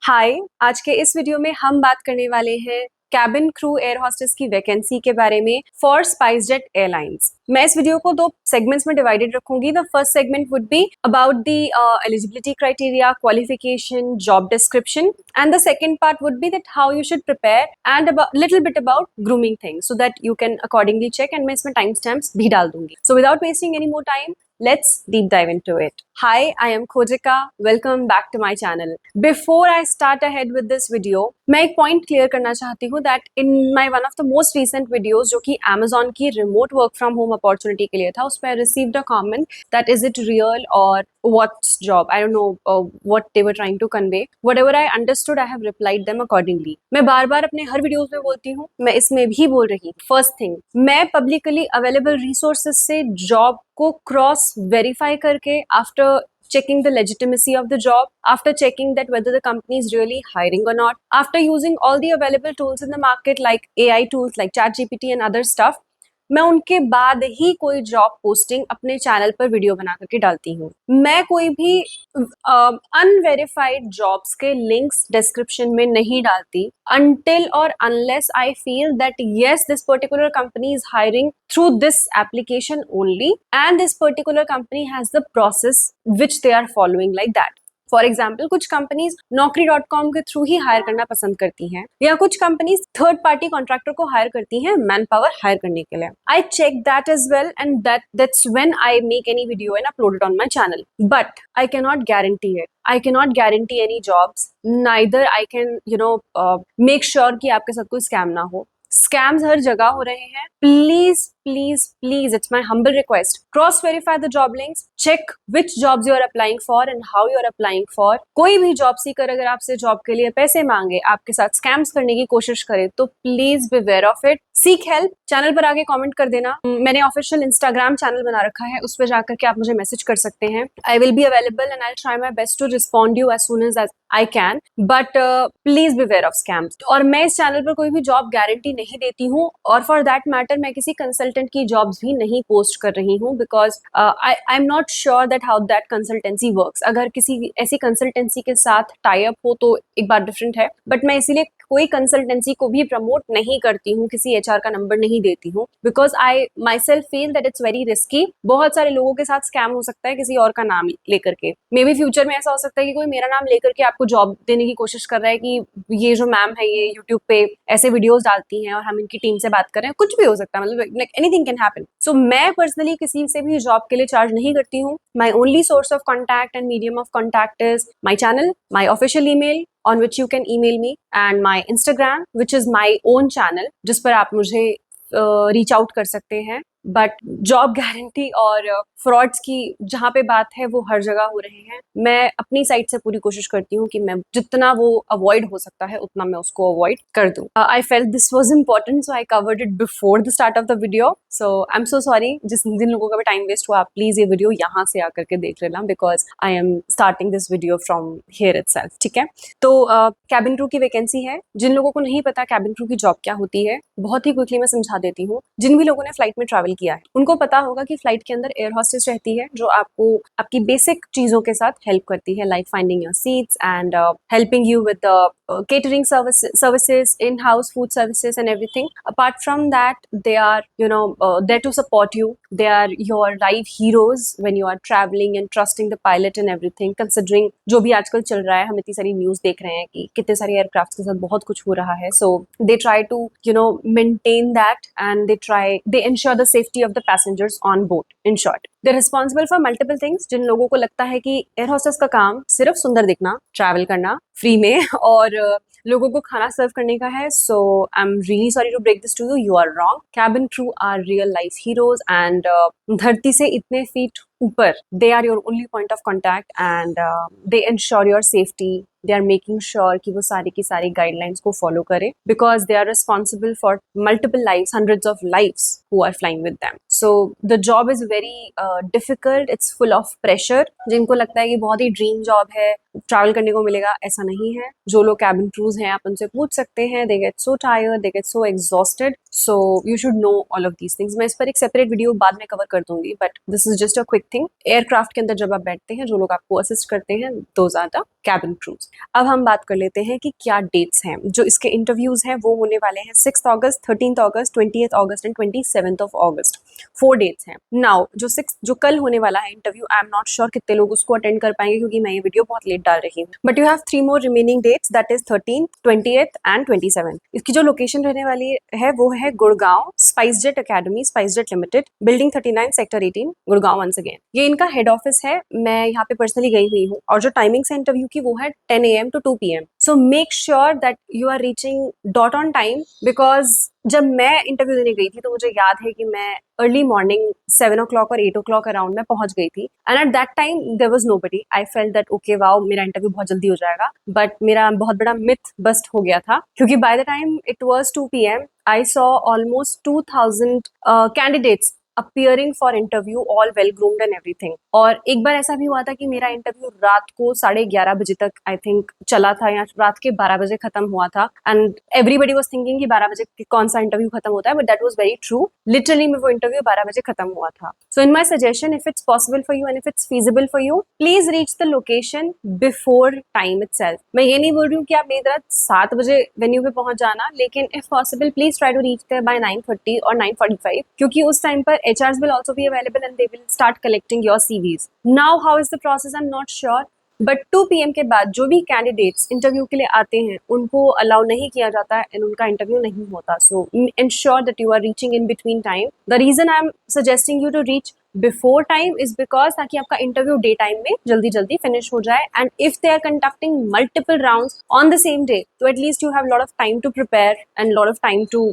हाय। आज के इस वीडियो में हम बात करने वाले हैं कैबिन क्रू एयर होस्टेस की वैकेंसी के बारे में फॉर स्पाइसजेट एयरलाइंस। मैं इस वीडियो को दो सेगमेंट्स में डिवाइडेड रखूंगी। The first segment would be about the eligibility criteria, qualification, job description, and the second part would be that how you should prepare and little bit about grooming things so that you can accordingly check. And मैं इसमें time stamps भी डाल दूंगी। So without wasting any more time, let's deep dive into it. Hi, I am Khojika. Welcome back to my channel. Before I start ahead with this video, मैं एक point clear करना चाहती हूँ that in my one of the most recent videos जो कि Amazon की remote work from home opportunity के लिए था, उस पर I received a comment that is it real or what's job? I don't know what they were trying to convey. Whatever I understood, I have replied them accordingly. मैं बार बार अपने हर videos में बोलती हूँ, मैं इसमें भी बोल रही हूँ। फर्स्ट थिंग, मैं पब्लिकली अवेलेबल रिसोर्सेज से जॉब को क्रॉस वेरीफाई करके after checking the legitimacy of the job, after checking that whether the company is really hiring or not, after using all the available tools in the market like AI tools like ChatGPT and other stuff, मैं उनके बाद ही कोई job posting अपने channel पर video बना करके डालती हूँ। मैं कोई भी अनवेरिफाइड जॉब्स के लिंक्स डिस्क्रिप्शन में नहीं डालती until or unless I feel that yes, this particular company is hiring through this application only and this particular company has the process which they are following like that. For example, कुछ companies Naukri.com के through ही higher करना पसंद करती हैं, या कुछ companies third party contractor को hire करती हैं मैन पावर हायर करने के लिए। I check that as well and that's when I make any video and upload it on my channel, but I can not guarantee it. I cannot guarantee any jobs. Neither I can, make sure कि आपके साथ कोई scam ना हो। Scams हर जगह हो रहे हैं। Please please please, it's my humble request, cross verify the job links, check which jobs you are applying for and how you are applying for. कोई भी जॉब सीकर अगर आपसे जॉब के लिए पैसे मांगे, आपके साथ स्कैम्स करने की कोशिश करे, तो please be aware of it. Seek help. Channel पर आके कमेंट कर देना। मैंने ऑफिशियल इंस्टाग्राम चैनल बना रखा है, उस पर जाकर के आप मुझे मैसेज कर सकते हैं। I will be available and I try my best to respond you as soon as I can, but please be aware of scams. और मैं इस चैनल पर कोई भी जॉब गारंटी नहीं देती हूँ, और फॉर दैट मैटर मैं किसी कंसल्टेंट की जॉब्स भी नहीं पोस्ट कर रही हूँ, because I am not sure that how that consultancy works. अगर किसी ऐसी कंसल्टेंसी के साथ टाई अप हो तो एक बात डिफरेंट है, बट मैं इसीलिए कोई कंसल्टेंसी को भी प्रमोट नहीं करती हूँ, किसी एचआर का नंबर नहीं देती हूँ, because I my self feel that it's very risky. बहुत सारे लोगों के साथ स्कैम हो सकता है किसी और का नाम लेकर के। मे बी फ्यूचर में ऐसा हो सकता है कि कोई मेरा नाम लेकर के आपको जॉब देने की कोशिश कर रहा है कि ये जो मैम है ये यूट्यूब पे ऐसे वीडियोस डालती हैं और हम इनकी टीम से बात कर रहे हैं। कुछ भी हो सकता है, मतलब एनीथिंग कैन हैपन। सो मैं पर्सनली किसी से भी जॉब के लिए चार्ज नहीं करती हूँ। My only source of contact and medium of contact is my channel, my official email on which you can email me, and my Instagram, which is my own channel, जिस पर आप मुझे reach out कर सकते हैं। But job guarantee और frauds की जहाँ पे बात है वो हर जगह हो रहे हैं। मैं अपनी साइड से पूरी कोशिश करती हूँ कि मैं जितना वो अवॉइड हो सकता है उतना मैं उसको अवॉइड कर दूँ। I felt this was important, so I covered it before the start of the video. So I am so sorry जिन लोगों का भी टाइम वेस्ट हुआ, प्लीज ये वीडियो यहाँ से आकर के देख लेना, because I am starting this video from here itself. ठीक है, तो कैबिन क्रू की वैकेंसी है। जिन लोगों को नहीं पता कैबिन क्रू की जॉब क्या होती है, बहुत ही क्विकली मैं समझा देती हूँ। जिन भी लोगों ने फ्लाइट में ट्रैवल किया है उनको पता होगा कि फ्लाइट के अंदर एयर होस्टेस रहती है, जो आपको आपकी बेसिक चीजों के साथ हेल्प करती है, like finding your seats and helping you with catering services, in-house food services and everything. Apart from that, they are there to support you. They are your live heroes when you are traveling and trusting the pilot and everything. Considering जो भी आजकल चल रहा है, हम इतनी सारी news देख रहे हैं कि कितने सारे एयरक्राफ्ट के साथ बहुत कुछ हो रहा है। So they try to maintain that, and they ensure the safety of the passengers on board. In short, they're responsible for multiple things. जिन लोगों को लगता है कि एयर होस्टेस का काम सिर्फ सुंदर दिखना, ट्रैवल करना फ्री में और लोगों को खाना सर्व करने का है, so I am really sorry to break this to you, you are wrong. Cabin crew are real life heroes and धरती से इतने फीट ऊपर they are your only point of contact and they ensure your safety. They are making sure कि वो सारी की सारी गाइडलाइंस को फॉलो करे, because they are responsible for multiple lives, hundreds of lives who are flying with them. So the job is very difficult, it's full of pressure. जिनको लगता है कि बहुत ही ड्रीम जॉब है, ट्रैवल करने को मिलेगा, ऐसा नहीं है। जो लोग कैबिन क्रूज हैं, आप उनसे पूछ सकते हैं, they get so tired, they get so exhausted, so you should know all of these things. मैं इस पर एक सेपरेट वीडियो बाद में कवर कर दूंगी, but this is just a quick thing. Aircraft के अंदर जब आप बैठते हैं, जो लोग आपको असिस्ट करते हैं, those are the cabin crews. अब हम बात कर लेते हैं कि क्या डेट्स हैं। जो इसके इंटरव्यूज हैं वो होने वाले हैं 6 अगस्त, 13 अगस्त, 20 अगस्त एंड 27 अगस्त। 4 डेट्स हैं। नाउ जो कल होने वाला है interview, I am not sure कितने लोग उसको अटेंड कर पाएंगे, क्योंकि मैं ये वीडियो बहुत लेट डाल रही हूँ। But you have 3 more remaining dates, that is 13, 20 and 27। इसकी जो लोकेशन रहने वाली है वो है Gurgaon, SpiceJet academy, SpiceJet limited, building 39, sector 18, Gurgaon. Once again ये इनका हेड ऑफिस है। मैं यहाँ पे पर्सनली गई हुई हूँ, और जो टाइमिंग्स है इंटरव्यू की वो है 10 AM to 2 PM। So make sure that you are reaching dot on time, because जब मैं इंटरव्यू देने गई थी तो मुझे याद है कि मैं अर्ली मॉर्निंग 7 o'clock और 8 o'clock अराउंड में पहुंच गई थी, and at that time there was nobody. I felt that okay wow, मेरा इंटरव्यू बहुत जल्दी हो जाएगा, बट मेरा बहुत बड़ा मिथ बस्ट हो गया था, क्योंकि by the time it was 2 PM I saw almost 2000 candidates appearing for interview, all well groomed and everything। और एक बार ऐसा भी हुआ था कि मेरा इंटरव्यू रात को 11:30 बजे तक आई थिंक चला था, या रात के 12 बजे खत्म हुआ था, एंड एवरीबडी वाज थिंकिंग कि 12 बजे कौन सा इंटरव्यू खत्म होता है, but that was very true. Literally में वो इंटरव्यू 12 बजे खत्म हुआ था। So in my suggestion, if it's possible for you and if it's feasible for you, please reach the location before time itself. मैं ये नहीं बोल रही हूँ कि आप मेरी रात 7 बजे वेन्यू पे पहुंच जाना, लेकिन if possible please try to reach there by 9:30 और 9:45, क्योंकि उस टाइम पर HRs will also be available and they will start collecting your CVs. Now, how is the process? I'm not sure. But 2 PM के बाद जो भी candidates interview के लिए आते हैं उनको अलाउ नहीं किया जाता है, एंड उनका इंटरव्यू नहीं होता। So ensure that you are reaching in between time. The reason I am suggesting you to reach before time is because ताकि आपका इंटरव्यू डे टाइम में जल्दी जल्दी फिनिश हो जाए, and if they are conducting multiple rounds on the same day, तो at least you have lot of time to prepare and lot of time to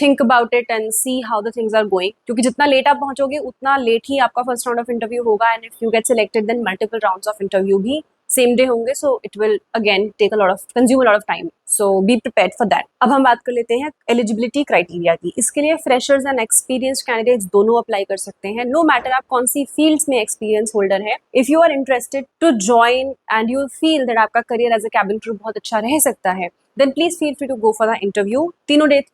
think about it and see how the things are going. क्योंकि जितना late आप पहुंचोगे उतना late ही आपका first round of interview होगा, and if you get selected then multiple rounds of interview भी same day होंगे, so it will again take consume a lot of time. So be prepared for that. अब हम बात कर लेते हैं eligibility criteria की। इसके लिए फ्रेशर्स एंड एक्सपीरियंस्ड कैंडिडेट्स दोनों अप्लाई कर सकते हैं, नो मैटर आप कौन सी फील्ड्स में एक्सपीरियंस होल्डर है। If you are interested to join and you feel that आपका career as a cabin crew बहुत अच्छा रह सकता है, then please feel free to go for the interview.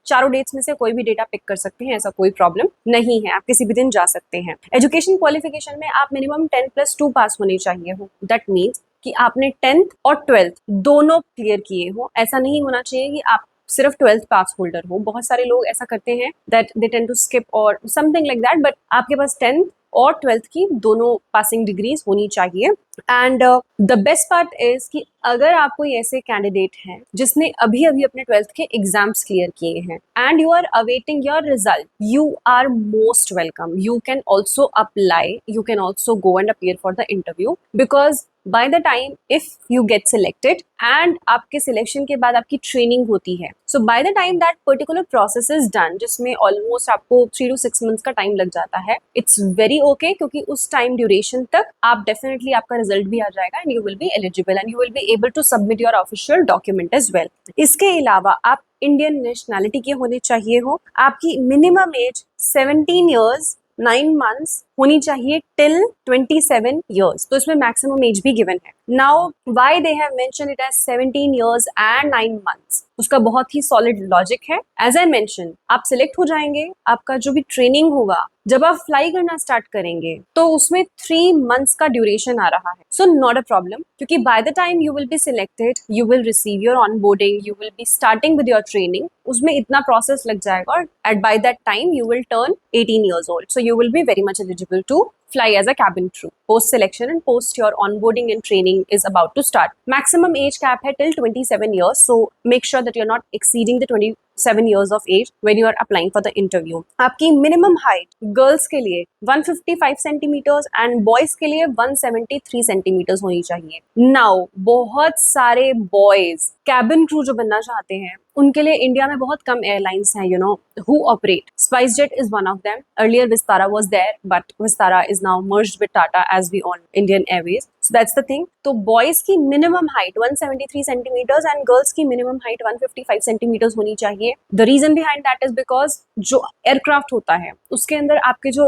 चारों डेट्स में से कोई भी डेटा पिक कर सकते हैं, ऐसा कोई प्रॉब्लम नहीं है, आप किसी भी दिन जा सकते हैं। एजुकेशन क्वालिफिकेशन में आप मिनिमम 10+2 पास होनी चाहिए हो। दैट मीन्स कि आपने 10th और 12th दोनों क्लियर किए हो। ऐसा नहीं होना चाहिए कि आप सिर्फ 12th पास होल्डर हो। बहुत सारे लोग ऐसा करते हैं that they tend to skip और समथिंग लाइक दैट, बट आपके पास 10th और 12th की दोनों पासिंग डिग्रीज होनी चाहिए। And the best part is कि अगर आप कोई ऐसे कैंडिडेट हैं जिसने अभी अभी अपने 12th के एग्जाम्स क्लियर किए हैं and you are awaiting your result, you are most welcome. You can also apply, you can also go and appear for the interview, because by the time if you get selected and आपके selection के बाद आपकी training होती है, so by the time that particular process is done, जिसमें almost आपको 3 to 6 months का time लग जाता है, इट्स वेरी ओके, क्योंकि उस टाइम ड्यूरेशन तक आप डेफिनेटली आपका रिजल्ट भी आ जाएगा and you will be eligible and you will be able to submit your official document as well. इसके अलावा आप इंडियन नेशनैलिटी के होने चाहिए हो, आपकी मिनिमम एज 17 years 9 months होनी चाहिए टिल 27 years, तो इसमें मैक्सिमम एज भी गिवन है। Now why they have mention it as 17 years and 9 months, उसका बहुत ही सॉलिड लॉजिक है। एज आई मेंशन, आप सिलेक्ट हो जाएंगे, आपका जो भी ट्रेनिंग होगा, जब आप फ्लाई करना स्टार्ट करेंगे तो उसमें 3 months का ड्यूरेशन आ रहा है। सो नॉट अ प्रॉब्लम, क्योंकि by the time you will be selected, you will receive your onboarding, you will be starting with your training, उसमें इतना प्रोसेस लग जाएगा और at by that time you will turn 18 years old, so you will be very much eligible to fly as a cabin crew. Post selection and post your onboarding and training is about to start. Maximum age cap है till 27 years, so make sure that you're not exceeding the 27 years of age when you are applying for the interview. आपकी minimum height girls के लिए 155 centimeters and boys के लिए 173 centimeters होनी चाहिए। Now बहुत सारे boys cabin crew जो बनना चाहते हैं उनके लिए इंडिया में बहुत कम एयरलाइंस हैं, you no, who operate. SpiceJet is one of them. Earlier Vistara was there, but Vistara is now merged with Tata as we own Indian Airways. So that's the thing. तो boys की minimum height 173 centimetres and girls की minimum height 155 centimetres होनी चाहिए. The reason behind that is because जो aircraft होता है उसके अंदर आपके जो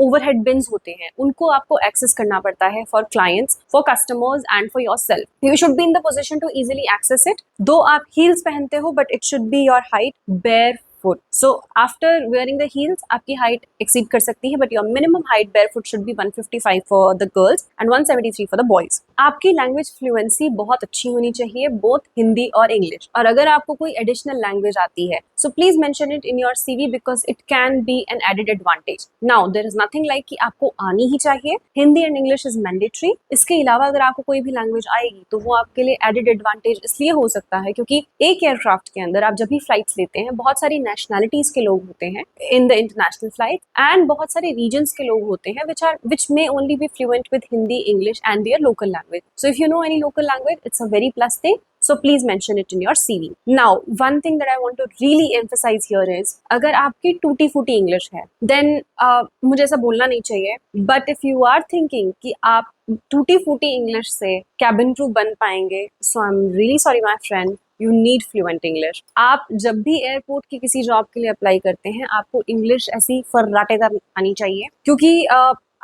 ओवरहेड बिन्स होते हैं उनको आपको एक्सेस करना पड़ता है for clients, for customers and for yourself. You should be in the position to easily access it. Though आप हील्स पहनते हो but it should be your height bare foot. So after wearing the heels आपकी height exceed कर सकती है, but your minimum height barefoot should be 155 for the girls and 173 for the boys. आपकी language fluency बहुत अच्छी होनी चाहिए, both Hindi और English. और अगर आपको कोई additional language आती है, so please mention it in your CV because it can be an added advantage. Now there is nothing like कि आपको आनी ही चाहिए. Hindi and English is mandatory. इसके अलावा अगर आपको कोई भी language आएगी तो वो आपके लिए added advantage इसलिए हो सकता है क्योंकि एक aircraft के अंदर आप जब भी flights लेते हैं बहुत सारी नेशनैलिटीज के लोग होते हैं in the international flight and बहुत सारे रीजन्स के लोग होते हैं which may only be fluent with Hindi, English and their local language. So if you know any local language, it's a very plus thing. So please mention it in your CV. Now, one thing that I want to really emphasize here is अगर आपकी टूटी फूटी English है then मुझे ऐसा बोलना नहीं चाहिए, but if you are thinking कि आप टूटी फूटी इंग्लिश से कैबिन क्रू बन पाएंगे, so I'm really sorry my friend, you need fluent English. आप जब भी एयरपोर्ट की किसी जॉब के लिए अप्लाई करते हैं आपको इंग्लिश ऐसी फर्राटेदार आनी चाहिए क्योंकि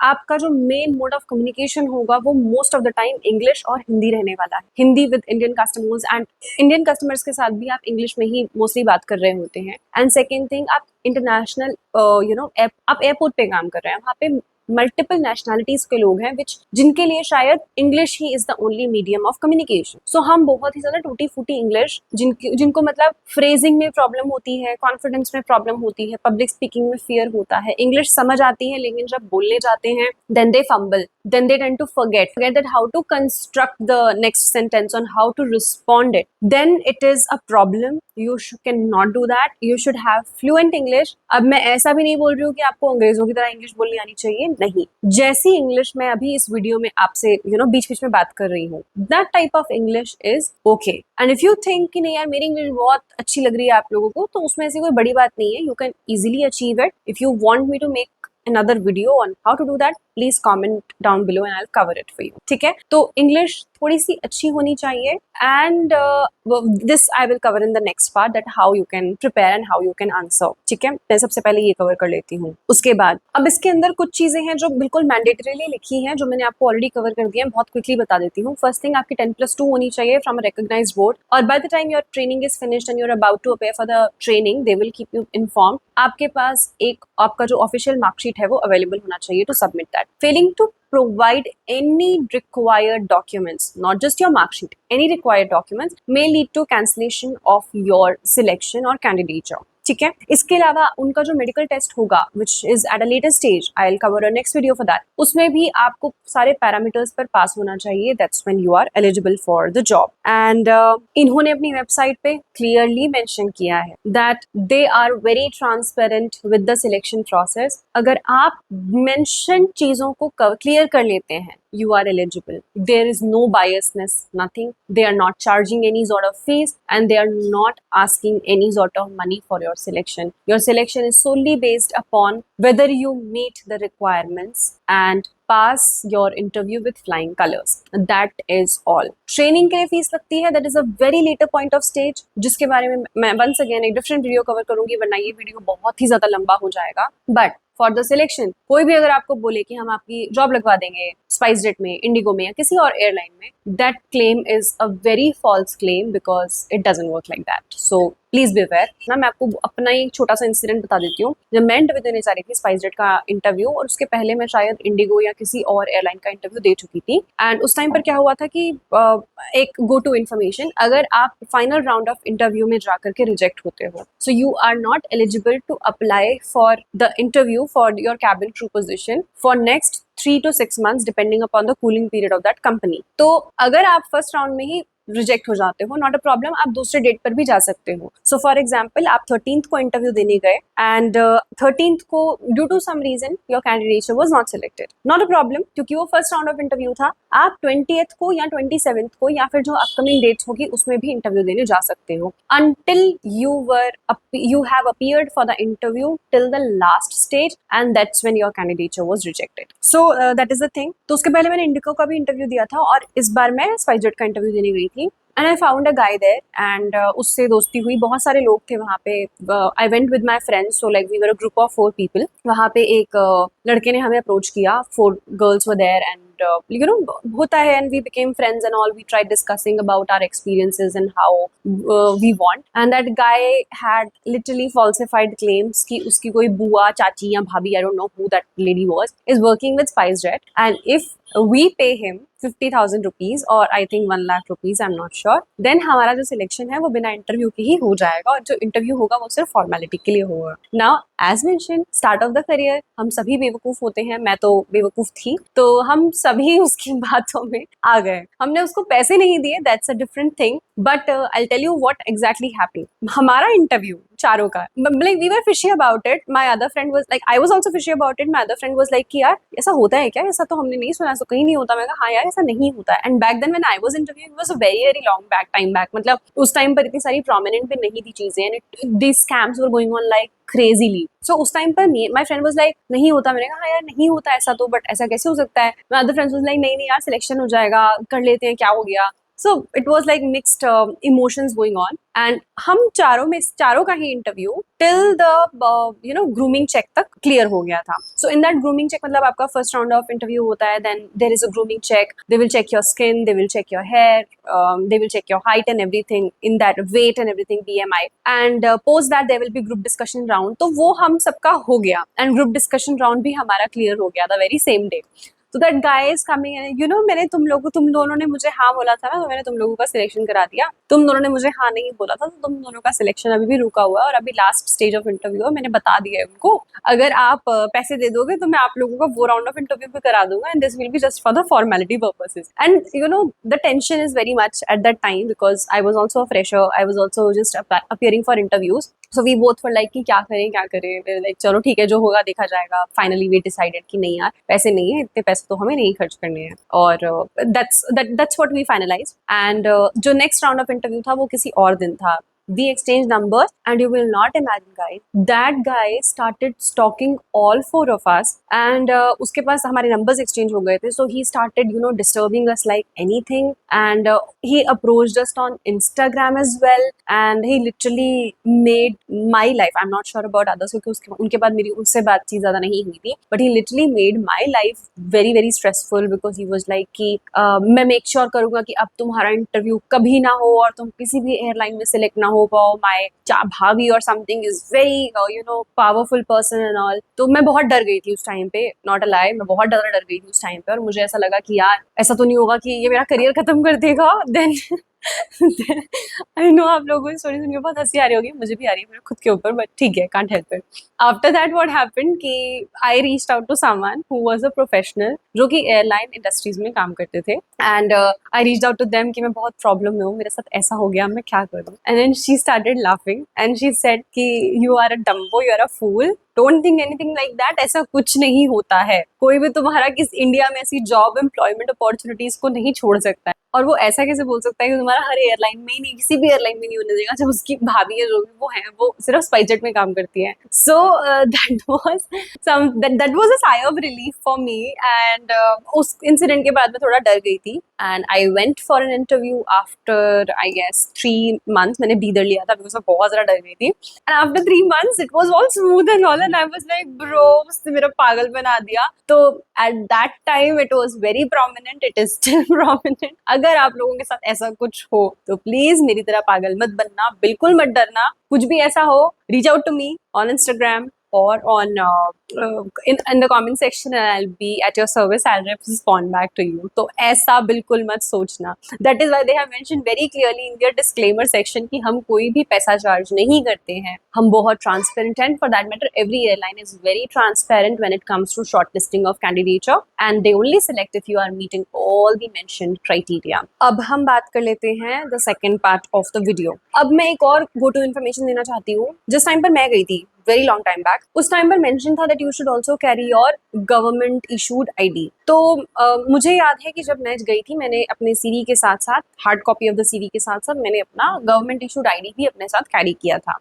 आपका जो मेन मोड ऑफ कम्युनिकेशन होगा वो most of the time English और हिंदी रहने वाला है. Hindi with Indian customers and Indian customers के साथ भी आप इंग्लिश में ही मोस्टली बात कर रहे होते हैं. एंड सेकेंड थिंग, आप इंटरनेशनल आप एयरपोर्ट पे काम कर रहे हैं, वहाँ पे मल्टीपल नेशनैलिटीज के लोग हैं जिनके लिए शायद इंग्लिश ही is the only medium of communication. So हम बहुत ही ज्यादा टूटी फूटी इंग्लिश जिनको मतलब फ्रेजिंग में प्रॉब्लम होती है, कॉन्फिडेंस में प्रॉब्लम होती है, पब्लिक स्पीकिंग में फियर होता है, इंग्लिश समझ आती है लेकिन जब बोलने जाते हैं then they fumble, then they tend to forget that how to construct the next sentence on how to respond it, then it is a problem. You cannot do that. You should have fluent English. अब मैं ऐसा भी नहीं बोल रही हूँ कि आपको अंग्रेजों की तरह इंग्लिश बोलनी आनी चाहिए, नहीं. जैसी इंग्लिश मैं अभी इस वीडियो में आपसे बीच बीच में बात कर रही हूँ, that type of English is okay. And if you think कि नहीं यार मेरी इंग्लिश बहुत अच्छी लग रही है आप लोगों को, तो उसमें ऐसी कोई बड़ी बात नहीं है. You can easily achieve it. If you want me to make another video on how to do that, please comment down below and I'll cover it for you. ठीक है, तो इंग्लिश थोड़ी सी अच्छी होनी चाहिए and this I will cover in the next part, that how you can prepare and how you can answer. ठीक है, मैं सबसे पहले ये कवर कर लेती हूँ. उसके बाद अब इसके अंदर कुछ चीजें हैं जो बिल्कुल मैंडेटरीली लिखी हैं जो मैंने आपको ऑलरेडी कवर कर दिया है, बहुत क्विकली बता देती हूँ. फर्स्ट थिंग, आपकी 10+2 होनी चाहिए फ्रॉम अ रिकॉग्नाइज्ड बोर्ड, और by the time your training is finished and you are about to appear for the training they will keep you inform. आपके पास एक आपका जो ऑफिशियल मार्कशीट है वो अवेलेबल होना चाहिए to submit that. Failing to provide any required documents, not just your mark sheet, any required documents may lead to cancellation of your selection or candidature. ठीक है, इसके अलावा उनका जो मेडिकल टेस्ट होगा which is at a later stage, I'll cover a next video for that, उसमें भी आपको सारे पैरामीटर्स पर पास होना चाहिए. That's when you are eligible for the job. And इन्होंने अपनी वेबसाइट पे क्लियरली मेंशन किया है that they are very transparent with the selection process. अगर आप मेंशन चीजों को क्लियर कर लेते हैं, you are eligible. There is no biasness, nothing. They are not charging any sort of fees and they are not asking any sort of money for your selection. Your selection is solely based upon whether you meet the requirements and pass your interview with flying colors. That is all. Training के लिए fees लगती है, that is a very later point of stage, जिसके बारे में मैं once again एक different video cover करूंगी वरना ये video बहुत ही ज्यादा लंबा हो जाएगा. But फॉर द सिलेक्शन, कोई भी अगर आपको बोले कि हम आपकी जॉब लगवा देंगे स्पाइसजेट में, इंडिगो में या किसी और एयरलाइन में, that claim is a very false claim because it doesn't work like that. So please be aware ना. मैं आपको अपना ही छोटा सा इंसिडेंट बता देती हूँ. जब मैं इंटरव्यू देने जा रही थी स्पाइसजेट का इंटरव्यू, और उसके पहले मैं शायद इंडिगो या किसी और एयरलाइन का इंटरव्यू दे चुकी थी, एंड उस टाइम पर क्या हुआ था कि एक गो टू इन्फॉर्मेशन, अगर आप फाइनल राउंड ऑफ इंटरव्यू में जा करके रिजेक्ट होते हो, so you are not eligible to apply for the interview for your cabin crew position for next 3 to 6 months depending upon the cooling period of that company. तो अगर आप first round में ही reject हो जाते हो, not a problem, आप दूसरे date पर भी जा सकते हो. सो फॉर एग्जाम्पल आप 13th को इंटरव्यू देने गए एंड 13th को due to some reason your candidate was not selected. Not a problem, क्योंकि वो फर्स्ट राउंड ऑफ इंटरव्यू था. आप 20th को या 27th को या फिर जो अपकमिंग डेट्स होगी उसमें भी इंटरव्यू देने जा सकते हो, until you have appeared for the interview till the last stage and that's when your candidature was rejected. So that is the thing. तो उसके पहले मैंने इंडिको का भी इंटरव्यू दिया था और इस बार मैं स्पाइसजेट का इंटरव्यू देने गई थी and I found a guy there and उससे दोस्ती हुई, बहुत सारे लोग थे वहाँ पे। I went with my friends, so like we were a group of 4 people। वहाँ पे एक लड़के ने हमें अप्रोच किया, 4 girls were there and you know होता है, and we became friends and all. We tried discussing about our experiences and how we want, and that guy had literally falsified claims कि उसकी कोई बुआ चाची या भाभी, I don't know who that lady was, is working with SpiceJet and if we pay him 50,000 rupees or I think 1 lakh rupees, I'm not sure, then हमारा जो selection है वो बिना इंटरव्यू के ही हो जाएगा और जो इंटरव्यू होगा वो सिर्फ फॉर्मेलिटी के लिए होगा। Now as mention, start of the career, हम सभी बेवकूफ होते हैं, मैं तो बेवकूफ थी, तो हम सभी उसकी बातों में आ गए। हमने उसको पैसे नहीं दिए, that's a different thing, but I tell you what exactly happened. हमारा इंटरव्यू चारों का, like we were fishy about it. My other friend was like, I was also fishy about it. My other friend was like कि यार ऐसा होता है क्या, ऐसा तो हमने नहीं सुना, तो कहीं नहीं होता। मैं कहा हाँ यार ऐसा नहीं होता है। And back then when I was interviewing, it was a very very long back time back, मतलब उस टाइम पर इतनी सारी प्रोमिनेंट भी नहीं थी चीजें and these scams were going on like crazily. So उस टाइम पर माई फ्रेंड वाज लाइक नहीं होता। मैंने कहा हाँ यार नहीं होता ऐसा तो, बट ऐसा कैसे हो सकता है। My other friends was like नहीं नहीं यार सिलेक्शन हो जाएगा, कर लेते हैं, क्या हो गया। So it was like mixed emotions going on and हम चारों का ही interview till the grooming check तक क्लियर हो गया था। So in that grooming check, मतलब आपका फर्स्ट राउंड ऑफ इंटरव्यू होता है, then there is a grooming check, they will check your skin, they will check your hair, they will check your height and everything, in that weight and everything, BMI, and post that there will be group discussion round। तो वो हम सबका हो गया and group discussion round भी हमारा clear हो गया था very same day। तो that guy is coming and मैंने तुम दोनों ने मुझे हाँ बोला था ना, तो मैंने तुम लोगों का सिलेक्शन करा दिया। तुम दोनों ने मुझे हाँ नहीं बोला था, तो तुम दोनों का सिलेक्शन अभी भी रुका हुआ है और अभी लास्ट स्टेज ऑफ इंटरव्यू है। मैंने बता दिया है उनको, अगर आप पैसे दे दोगे तो मैं आप लोगों का वो राउंड ऑफ इंटरव्यू भी करा दूंगा and this will be just for the formality purposes. And the tension is very much at that time because I was also a fresher, I was also just appearing for interviews. So we both were like कि क्या करें, like चलो ठीक है जो होगा देखा जाएगा। फाइनली वी डिसाइडेड कि नहीं यार पैसे नहीं है, इतने पैसे तो हमें नहीं खर्च करने हैं, और that's what we finalize. And जो नेक्स्ट राउंड ऑफ इंटरव्यू था वो किसी और दिन था। We exchanged numbers and you will not imagine guys, that guy started stalking all 4 of us and उसके पास हमारे numbers exchange हो गए थे, so he started disturbing us like anything and he approached us on Instagram as well and he literally made my life, I'm not sure about others क्योंकि उनके बाद मेरी उससे बातचीत ज़्यादा नहीं हुई थी, but he literally made my life very very stressful because he was like कि मैं make sure करूँगा कि अब तुम्हारा इंटरव्यू कभी ना हो और तुम किसी भी एयरलाइन में सिलेक्ट ना हो पाओ। माय भाभी और something is very powerful person and all. तो मैं बहुत डर गई थी उस टाइम पे, नॉट अ लाई, मैं बहुत डर गई थी उस टाइम पे और मुझे ऐसा लगा कि यार ऐसा तो नहीं होगा कि ये मेरा करियर खत्म कर देगा। देन आई नो आप लोगों की स्टोरी सुनकर बहुत हंसी आ रही होगी, मुझे भी आ रही है मेरे खुद के ऊपर, बट ठीक है, can't help it. After that what happened कि I reached out to someone who was a professional जो कि एयरलाइन इंडस्ट्रीज में काम करते थे and I reached out to them कि मैं बहुत प्रॉब्लम में हूँ, मेरे साथ ऐसा हो गया, मैं क्या करूँ। And then she started laughing and she said कि you are a dumbo, you are a fool, don't think anything like that, ऐसा कुछ नहीं होता है, कोई भी तुम्हारा किस इंडिया में ऐसी जॉब एम्प्लॉयमेंट अपॉर्चुनिटीज को नहीं छोड़ सकता है। और वो ऐसा कैसे बोल सकता है कि तुम्हारा हर एयरलाइन में ही नहीं, किसी भी एयरलाइन में नहीं होने देगा, जब उसकी भाभी है जो भी वो है वो सिर्फ स्पाइसजेट में काम करती है। So that was a sigh of relief for me and उस इंसिडेंट के बाद मैं थोड़ा डर गई थी and I went for an interview after I guess 3 months। मैंने ब्रीदर लिया था बिकॉज मैं बहुत ज्यादा डर गई थी and after 3 months it was all smooth and all and I was like bro, उसने मेरा पागल बना दिया। तो at that time it was very prominent, it is still prominent. अगर आप लोगों के साथ ऐसा कुछ हो तो प्लीज मेरी तरह पागल मत बनना, बिल्कुल मत डरना। कुछ भी ऐसा हो, reach out to me on Instagram or on in the comment section and I'll be at your service, I'll respond back to you। तो ऐसा बिल्कुल मत सोचना। That is why they have mentioned very clearly in their disclaimer section कि हम कोई भी पैसा चार्ज नहीं करते हैं, हम बहुत transparent हैं। For that matter every airline is very transparent when it comes to shortlisting of candidature and they only select if you are meeting all the mentioned criteria। अब हम बात कर लेते हैं the second part of the video। अब मैं एक और go to information देना चाहती हूँ। जिस टाइम पर मैं गई थी very long time back, उस टाइम पर मेंशन था that you should also carry your government issued ID। तो मुझे याद है कि जब मैं गई थी, मैंने अपने सीवी के साथ साथ, hard copy of the CV के साथ साथ, मैंने अपना गवर्नमेंट इशूड आईडी भी अपने साथ कैरी किया था.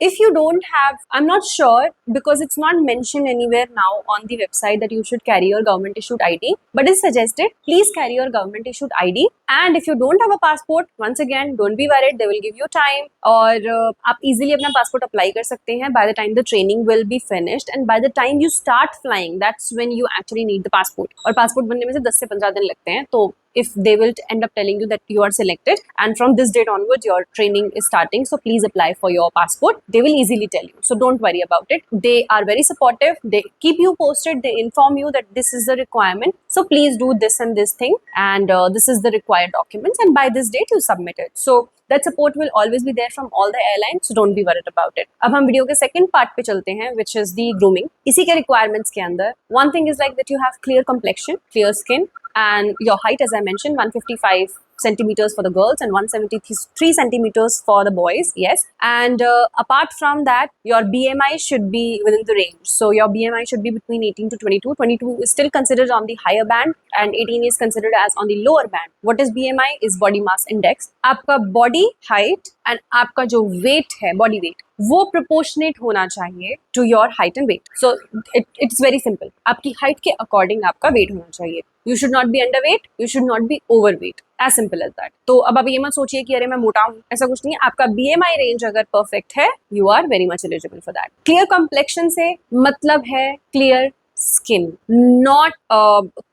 If you don't have, I'm not sure because it's not mentioned anywhere now on the website that you should carry your government issued ID, but it's suggested please carry your government issued ID. And if you don't have a passport, once again don't be worried, they will give you time. और आप easily अपना passport apply कर सकते हैं by the time the training will be finished, and by the time you start flying, that's when you actually need the passport. और passport बनने में से 10 से 15 दिन लगते हैं. तो if they will end up telling you that you are selected and from this date onwards your training is starting, so please apply for your passport, they will easily tell you, so don't worry about it. They are very supportive, they keep you posted, they inform you that this is the requirement, so please do this and this thing, and this is the required documents, and by this date you submit it. So that support will always be there from all the airlines, so don't be worried about it. अब हम video के second part पे चलते हैं, which is the grooming. इसी के requirements के अंदर one thing is like that you have clear complexion, clear skin, and your height, as I mentioned, 155 centimeters for the girls and 173 centimeters for the boys. Yes, and apart from that, your BMI should be within the range. So your BMI should be between 18 to 22. 22 is still considered on the higher band and 18 is considered as on the lower band. What is BMI? Is body mass index. आपका body height and आपका जो weight है, body weight, वो proportionate होना चाहिए to your height and weight. So it's very simple. आपकी height के according आपका weight होना चाहिए. You should not be underweight, you should not be overweight. As simple as that. तो अब ये मत सोचिए कि अरे मैं मोटा हूँ, ऐसा कुछ नहीं है. आपका BMI रेंज अगर परफेक्ट है, you are very much eligible for that. Clear complexion से मतलब है clear स्किन, नॉट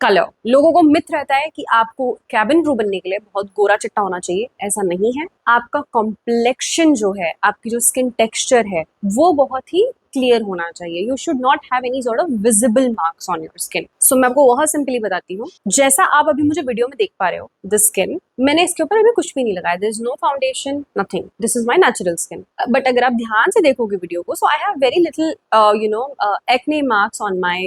कलर. लोगों को मिथ रहता है कि आपको कैबिन क्रू बनने के लिए बहुत गोरा चिट्टा होना चाहिए. ऐसा नहीं है. आपका कॉम्प्लेक्शन जो है, आपकी जो स्किन टेक्सचर है, वो बहुत ही क्लियर होना चाहिए. You should not have any sort of visible marks on your skin. So मैं आपको बहुत सिंपली बताती हूँ. जैसा आप अभी मुझे वीडियो में देख पा रहे हो, द स्किन, मैंने इसके ऊपर अभी कुछ भी नहीं लगाया. There is no foundation, nothing. This is my natural skin. But अगर आप ध्यान से देखोगे वीडियो को, so I have very little acne marks on my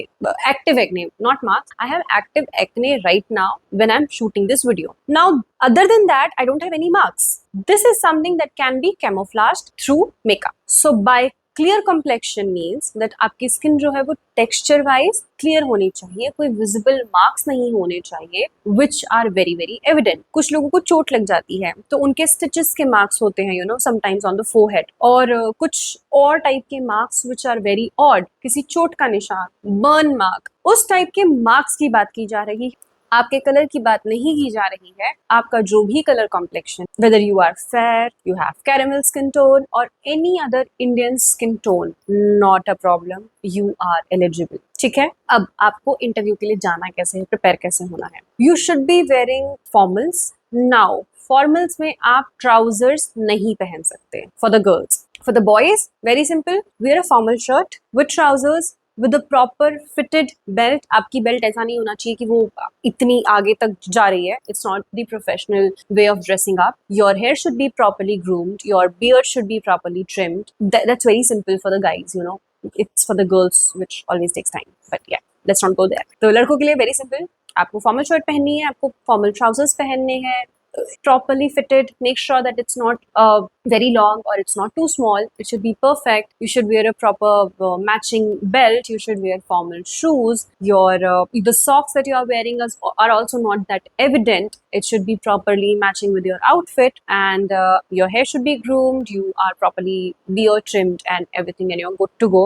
active acne, not marks. I have active acne right now when I'm shooting this video. Now, other than that, I don't have any marks. This is something that can be camouflaged through makeup. So by clear complexion means that आपकी skin जो है वो texture wise clear होनी चाहिए, कोई visible marks नहीं होने चाहिए, which are very very evident. कुछ लोगों को चोट लग जाती है तो उनके स्टिचेस के मार्क्स होते हैं, you know, sometimes on the forehead, और कुछ और टाइप के marks which are very odd, किसी चोट का निशान, बर्न मार्क, उस टाइप के मार्क्स की बात की जा रही है. आपके कलर की बात नहीं की जा रही है. आपका जो भी colour complexion, whether you are fair, you have caramel skin tone और any other Indian skin tone, not a problem, you are eligible. ठीक है. अब आपको इंटरव्यू के लिए जाना कैसे है, प्रिपेयर कैसे होना है. You should be wearing formals. Now formals में आप ट्राउजर्स नहीं पहन सकते for the girls. For the boys very simple, wear a formal shirt with trousers with a proper fitted belt. आपकी बेल्ट ऐसा नहीं होना चाहिए कि वो इतनी आगे तक जा रही है. It's not the professional way of dressing up. Your hair should be properly groomed. Your beard should be properly trimmed. That's very simple for the guys, you know. It's for the girls, which always takes time. But yeah, let's not go there. तो लड़कों के लिए very simple. आपको formal shirt पहननी है, आपको formal trousers पहनने हैं, properly fitted. Make sure that it's not very long or it's not too small. It should be perfect. You should wear a proper matching belt. You should wear formal shoes. Your the socks that you are wearing are also not that evident. It should be properly matching with your outfit, and your hair should be groomed. You are properly beard trimmed and everything, and you're good to go.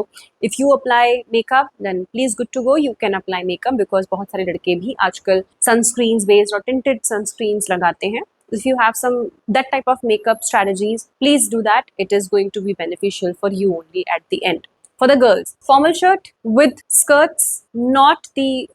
If you apply makeup, then please good to go. You can apply makeup because बहुत सारे लड़के भी आजकल sunscreens based और tinted sunscreens लगाते हैं. If you have some that type of makeup strategies, please do that. It is going to be beneficial for you only at the end. For the girls, formal shirt with skirts, not the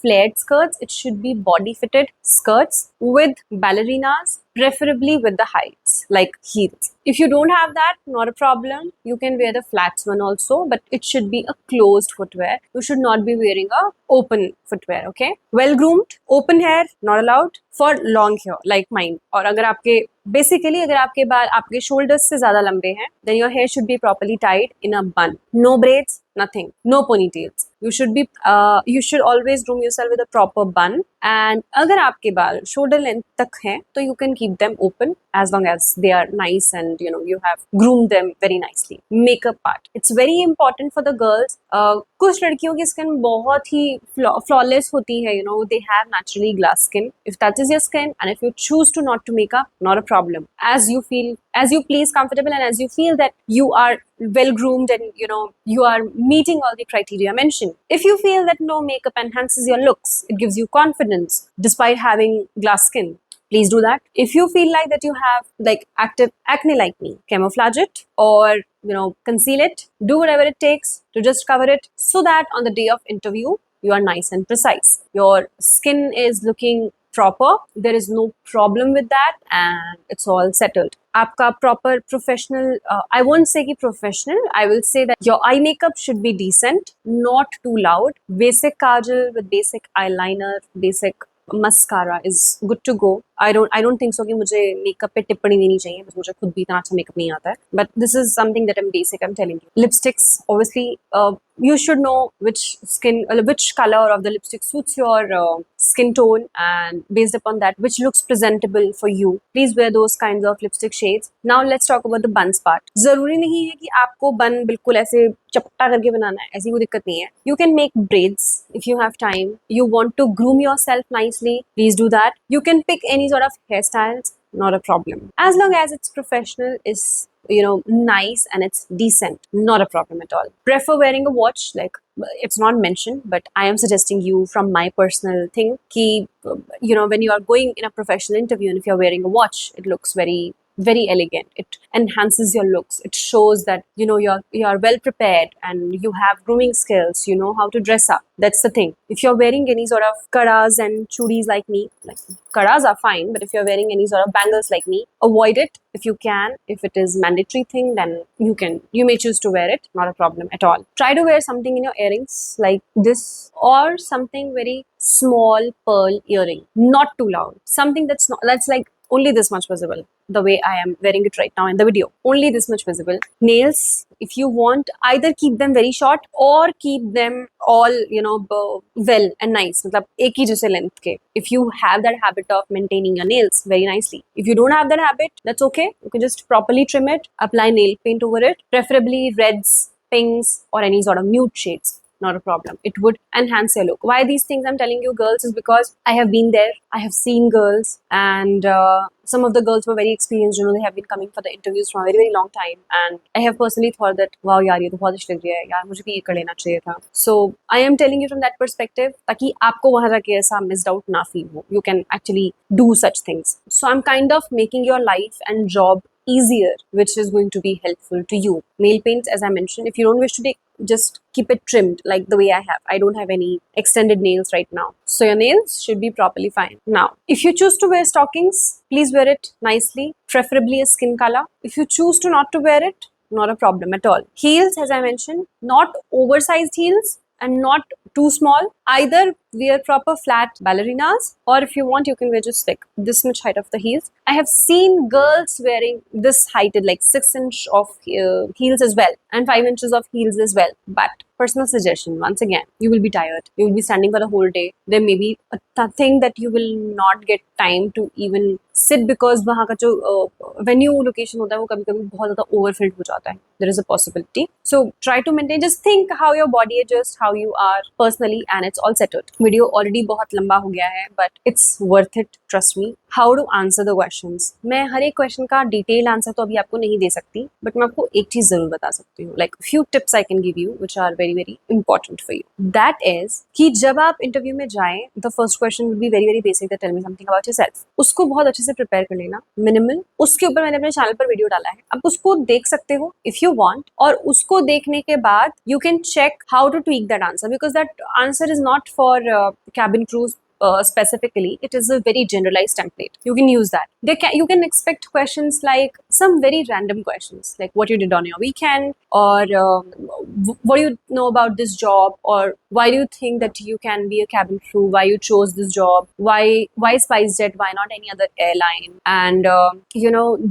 flared skirts. It should be body fitted skirts with ballerinas, preferably with the heights like heels. If you don't have that, not a problem. You can wear the flats one also, but it should be a closed footwear. You should not be wearing a open footwear. Okay, well groomed. Open hair not allowed for long hair like mine. और अगर आपके basically अगर आपके बाल आपके shoulders से ज़्यादा लंबे हैं, then your hair should be properly tied in a bun. No braids, nothing. No ponytails. You should always groom yourself with a proper bun. And अगर आपके बाल shoulder length तक हैं, तो you can keep them open as long as they are nice and and you have groomed them very nicely. Makeup part, it's very important for the girls. कुछ लड़कियों की skin बहुत ही flawless होती है, they have naturally glass skin. If that is your skin and if you choose to not to make up, not a problem. As you please comfortable and as you feel that you are well groomed and you are meeting all the criteria mentioned. If you feel that no, makeup enhances your looks, it gives you confidence despite having glass skin, please do that. If you feel like that you have like active acne like me, camouflage it or conceal it. Do whatever it takes to just cover it so that on the day of interview you are nice and precise. Your skin is looking proper, there is no problem with that, and it's all settled. आपका proper professional, I won't say कि professional, I will say that your eye makeup should be decent, not too loud. Basic kajal with basic eyeliner, basic mascara is good to go. I don't think so कि मुझे makeup पे टिप्पणी देनी चाहिए, बस मुझे खुद भी इतना अच्छा makeup नहीं आता है. But this is something that I'm basic, I'm telling you. Lipsticks, obviously, you should know which color of the lipstick suits your skin tone, and based upon that, which looks presentable for you. Please wear those kinds of lipstick shades. Now let's talk about the buns part. जरूरी नहीं है कि आपको बन बिल्कुल ऐसे चपटा करके बनाना है, ऐसी कोई दिक्कत नहीं है. You can make braids if you have time. You want to groom yourself nicely, please do that. You can pick any sort of hairstyles, not a problem. As long as it's professional, is nice and it's decent, not a problem at all. Prefer wearing a watch, like it's not mentioned, but I am suggesting you from my personal thing ki when you are going in a professional interview and if you're wearing a watch, it looks very very elegant. It enhances your looks. It shows that you're well prepared and you have grooming skills. You know how to dress up. That's the thing. If you're wearing any sort of kadas and chudis like me, like kadas are fine, but if you're wearing any sort of bangles like me, avoid it if you can. If it is mandatory thing, then you may choose to wear it. Not a problem at all. Try to wear something in your earrings like this or something very small pearl earring. Not too loud. Something that's like only this much visible, the way I am wearing it right now in the video. Only this much visible. Nails, if you want, either keep them very short or keep them all, well and nice. मतलब एक ही जैसे length के. If you have that habit of maintaining your nails very nicely. If you don't have that habit, that's okay. You can just properly trim it, apply nail paint over it, preferably reds, pinks, or any sort of nude shades. Not a problem. It would enhance your look. Why these things I'm telling you, girls, is because I have been there. I have seen girls, and some of the girls were very experienced. They have been coming for the interviews from a very very long time, and I have personally thought that wow, यार ये तो बहुत अच्छी लग रही है, यार मुझे भी ये कर लेना चाहिए था. So I am telling you from that perspective, ताकि आपको वहाँ जाके ऐसा missed out ना feel हो. You can actually do such things. So I'm kind of making your life and job easier, which is going to be helpful to you. Nail paints, as I mentioned, if you don't wish to take, just keep it trimmed like the way I have. I don't have any extended nails right now, so your nails should be properly fine. Now, if you choose to wear stockings, please wear it nicely, preferably a skin color. If you choose to not to wear it, not a problem at all. Heels, as I mentioned, not oversized heels and not too small. Either wear proper flat ballerinas, or if you want, you can wear just like this much height of the heels. I have seen girls wearing this heighted like 6 inch of heels as well, and 5 inches of heels as well. But personal suggestion, once again, you will be tired. You will be standing for the whole day. There may be a thing that you will not get time to even sit because वहाँ का जो venue location होता है वो कभी-कभी बहुत ज़्यादा overfilled हो जाता है. There is a possibility. So try to maintain. Just think how your body adjusts, how you are personally, and it's all settled. Video already बहुत लंबा हो गया है, but it's worth it. Trust me. How to answer the questions. मैं हर एक question का detail answer तो अभी आपको नहीं दे सकती, बट मैं आपको एक चीज जरूर बता सकती हूँ. Like few tips I can give you which are very very important for you. That is कि जब आप इंटरव्यू में जाएं, the first question will be very very basic, that tell me something about yourself. उसको बहुत अच्छे से prepare कर लेना, मिनिमल. उसके ऊपर मैंने अपने चैनल पर वीडियो डाला है, आप उसको देख सकते हो इफ यू वांट. और उसको देखने के बाद you can check how to tweak that answer, because that answer is not for cabin crews specifically. It is a very generalized template. You can use that. You can expect questions like some very random questions, like what you did on your weekend, or what do you know about this job, or why do you think that you can be a cabin crew, why you chose this job, why SpiceJet, why not any other airline. And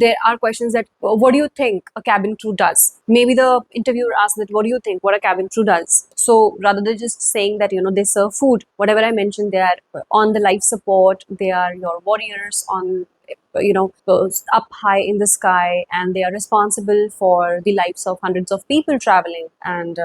there are questions that what do you think a cabin crew does. Maybe the interviewer asks that what do you think what a cabin crew does. So rather than just saying that they serve food, whatever I mentioned, they are on the life support, they are your warriors on goes up high in the sky, and they are responsible for the lives of hundreds of people traveling, and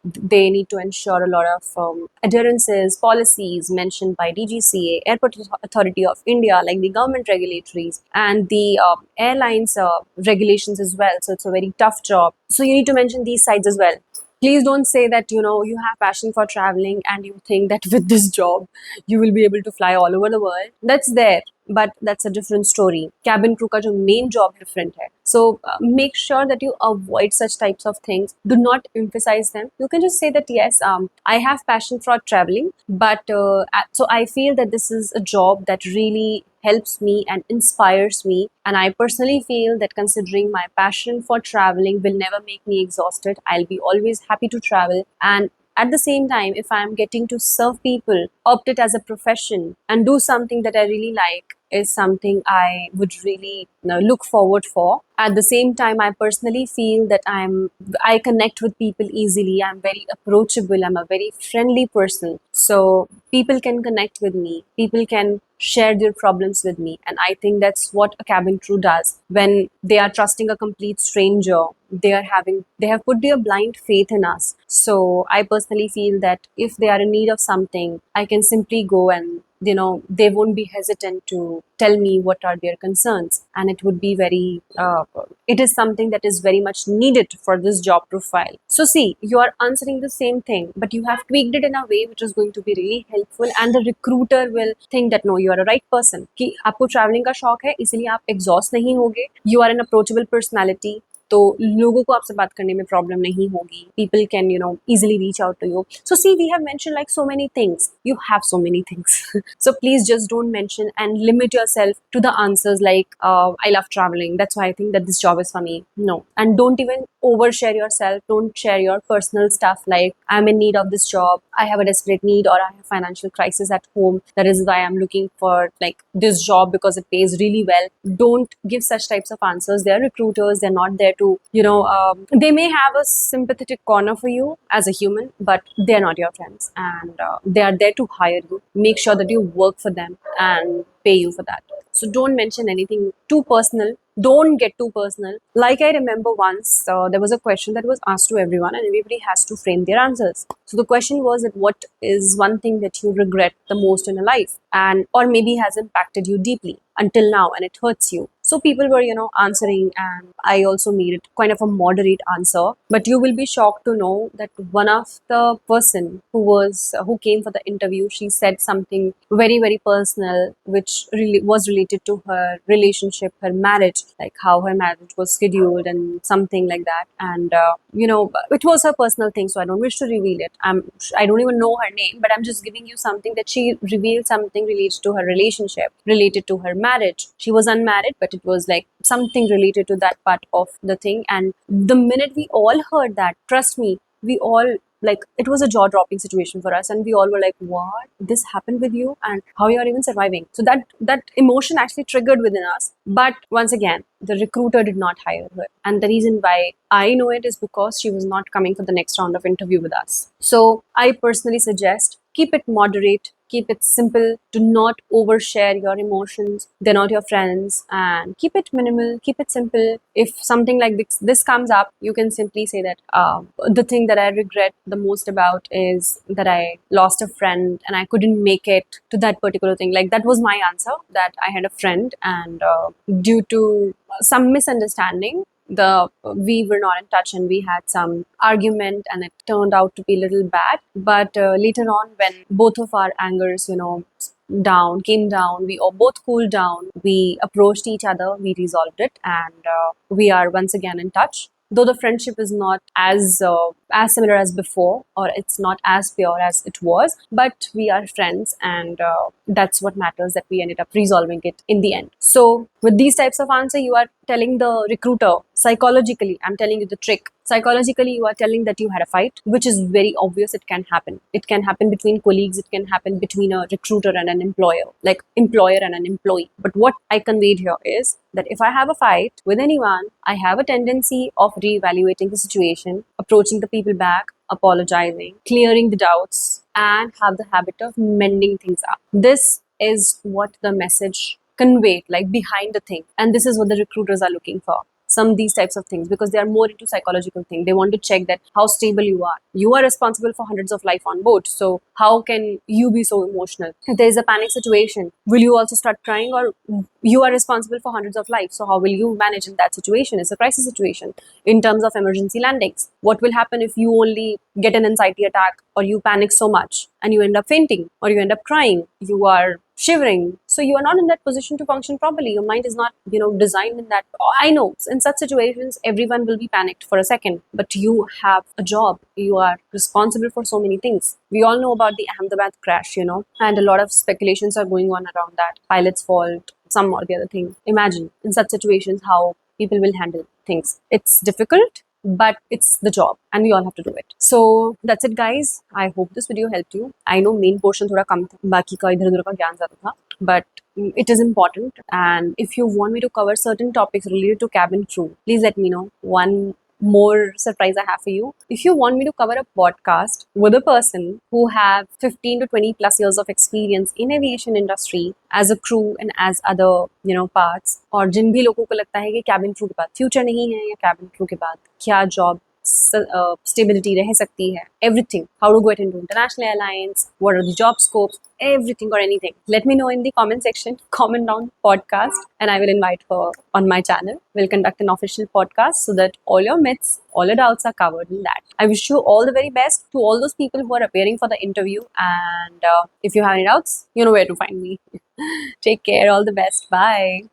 they need to ensure a lot of adherences, policies mentioned by DGCA, Airport Authority of India, like the government regulatories and the airlines regulations as well. So it's a very tough job. So you need to mention these sides as well. Please don't say that you have passion for traveling and you think that with this job you will be able to fly all over the world. That's there, but that's a different story. Cabin crew का जो main job different है. So make sure that you avoid such types of things. Do not emphasize them. You can just say that yes, I have passion for traveling, but so I feel that this is a job that really helps me and inspires me, and I personally feel that considering my passion for traveling will never make me exhausted. I'll be always happy to travel, and at the same time, if I'm getting to serve people, opt it as a profession, and do something that I really like, is something I would really look forward for. At the same time, I personally feel that I connect with people easily. I'm very approachable. I'm a very friendly person. So people can connect with me. People can share their problems with me. And I think that's what a cabin crew does. When they are trusting a complete stranger, they have put their blind faith in us. So I personally feel that if they are in need of something, I can simply go, and they won't be hesitant to tell me what are their concerns, and it would be very it is something that is very much needed for this job profile. So see, you are answering the same thing, but you have tweaked it in a way which is going to be really helpful, and the recruiter will think that no, you are a right person, कि आपको traveling का शौक है, इसलिए आप exhaust नहीं होगे, you are an approachable personality, तो लोगों को आपसे बात करने में प्रॉब्लम नहीं होगी. People can easily reach out to you. So see, we have mentioned like so many things. You have so many things. So please just don't mention and limit yourself to the answers like I love traveling, that's why I think that this job is for me. No, and don't even overshare yourself. Don't share your personal stuff like I'm in need of this job, I have a desperate need, or I have financial crisis at home, that is why I'm looking for like this job because it pays really well. Don't give such types of answers. They're recruiters. They're not there to they may have a sympathetic corner for you as a human, but they're not your friends, and they are there to hire you. Make sure that you work for them and pay you for that. So don't mention anything too personal. Don't get too personal. Like I remember once there was a question that was asked to everyone, and everybody has to frame their answers. So the question was that what is one thing that you regret the most in your life, and or maybe has impacted you deeply until now and it hurts you. So people were answering, and I also made it kind of a moderate answer, but you will be shocked to know that one of the person who came for the interview, she said something very very personal, which really was related to her relationship, her marriage, like how her marriage was scheduled and something like that. And it was her personal thing, so I don't wish to reveal it. I don't even know her name, but I'm just giving you something that she revealed something related to her relationship, related to her marriage. She was unmarried, but it was like something related to that part of the thing. And the minute we all heard that, trust me, we all, like, it was a jaw-dropping situation for us, and we all were like, what, this happened with you, and how you are even surviving. So that emotion actually triggered within us. But once again, the recruiter did not hire her, and the reason why I know it is because she was not coming for the next round of interview with us. So I personally suggest, keep it moderate, keep it simple. Do not overshare your emotions. They're not your friends. And keep it minimal, keep it simple. If something like this comes up, you can simply say that the thing that I regret the most about is that I lost a friend and I couldn't make it to that particular thing. Like, that was my answer, that I had a friend, and due to some misunderstanding, we were not in touch, and we had some argument, and it turned out to be a little bad. But later on, when both of our angers came down, we all both cooled down, we approached each other, we resolved it, and we are once again in touch. Though the friendship is not as similar as before, or it's not as pure as it was, but we are friends, and that's what matters, that we ended up resolving it in the end. So with these types of answer, you are telling the recruiter psychologically, I'm telling you the trick. Psychologically, you are telling that you had a fight, which is very obvious. It can happen. It can happen between colleagues. It can happen between a recruiter and an employer, like employer and an employee. But what I conveyed here is that if I have a fight with anyone, I have a tendency of reevaluating the situation, approaching the people back, apologizing, clearing the doubts, and have the habit of mending things up. This is what the message convey it, like behind the thing. And this is what the recruiters are looking for. Some these types of things, because they are more into psychological thing. They want to check that how stable you are. You are responsible for hundreds of life on board. So how can you be so emotional? If there is a panic situation, will you also start crying, or you are responsible for hundreds of lives? So how will you manage in that situation? It's a crisis situation. In terms of emergency landings, what will happen if you only get an anxiety attack, or you panic so much and you end up fainting, or you end up crying, you are shivering, so you are not in that position to function properly. Your mind is not, designed in that. I know in such situations everyone will be panicked for a second, but you have a job, you are responsible for so many things. We all know about the Ahmedabad crash, and a lot of speculations are going on around that pilot's fault, some or the other thing. Imagine in such situations how people will handle things. It's difficult, but it's the job and we all have to do it. So that's it, guys. I hope this video helped you. I know main portion thoda kam tha, baki ka idhar udhar ka gyan zyada tha, but it is important. And if you want me to cover certain topics related to cabin crew, please let me know. One more surprise I have for you. If you want me to cover a podcast with a person who have 15 to 20 plus years of experience in aviation industry as a crew and as other parts, और जिन भी लोगों को लगता है कि cabin crew के बाद future नहीं है, या cabin crew के बाद क्या job stability रह सकती है, everything, how to get into international airlines, what are the job scopes, everything or anything, let me know in the comment section. Comment down podcast and I will invite her on my channel. We'll conduct an official podcast so that all your myths, all your doubts are covered in that. I wish you all the very best to all those people who are appearing for the interview, and if you have any doubts, you know where to find me. Take care, all the best, bye.